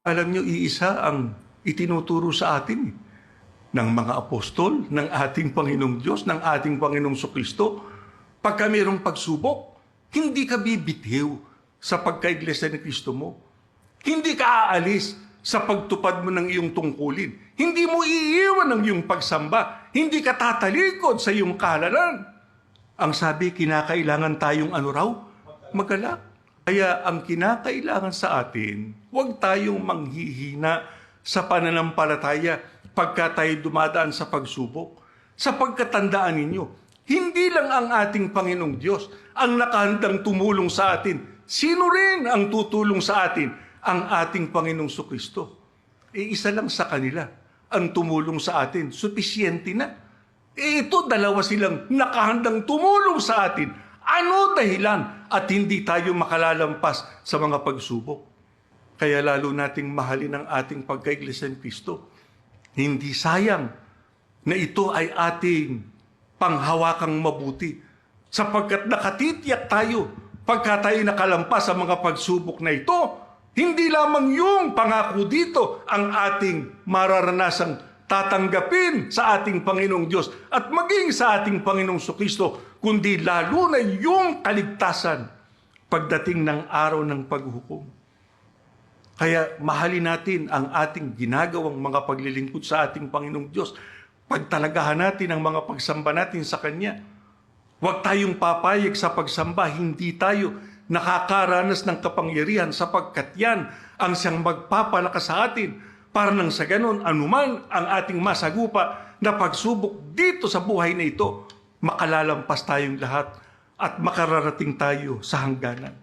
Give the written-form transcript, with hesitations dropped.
Alam niyo, iisa ang itinuturo sa atin ng mga apostol, ng ating Panginoong Diyos, ng ating Panginoong Sokristo. Pagka mayroong pagsubok, hindi ka bibitiw sa pagkaiglesia ni Kristo mo. Hindi ka aalis sa pagtupad mo ng iyong tungkulin. Hindi mo iiwan ang iyong pagsamba. Hindi ka tatalikod sa iyong kahalalan. Ang sabi, kinakailangan tayong ano raw? Magalak. Kaya ang kinakailangan sa atin, huwag tayong manghihina sa pananampalataya pagka tayo dumadaan sa pagsubok. Sapagkat tandaan ninyo, hindi lang ang ating Panginoong Diyos ang nakahandang tumulong sa atin. Sino rin ang tutulong sa atin? Ang ating Panginoong Sokristo. Isa lang sa kanila ang tumulong sa atin. Supisyente na. Ito, dalawa silang nakahandang tumulong sa atin. Ano dahilan at hindi tayo makalalampas sa mga pagsubok? Kaya lalo nating mahalin ang ating pagkaiglesia ni Kristo. Hindi sayang na ito ay ating panghawakang mabuti sapagkat nakatitiyak tayo pagka tayo nakalampas sa mga pagsubok na ito. Hindi lamang yung pangako dito ang ating mararanasang tatanggapin sa ating Panginoong Diyos at maging sa ating Panginoong Sokristo, kundi lalo na yung kaligtasan pagdating ng araw ng paghukom. Kaya mahalin natin ang ating ginagawang mga paglilingkod sa ating Panginoong Diyos. Pagtalagahan natin ang mga pagsamba natin sa Kanya. Huwag tayong papayag sa pagsamba, hindi tayo nakakaranas ng kapangyarihan sapagkat yan ang siyang magpapalakas sa atin para nang sa ganon anuman ang ating masagupa na pagsubok dito sa buhay na ito, makalalampas tayong lahat at makararating tayo sa hangganan.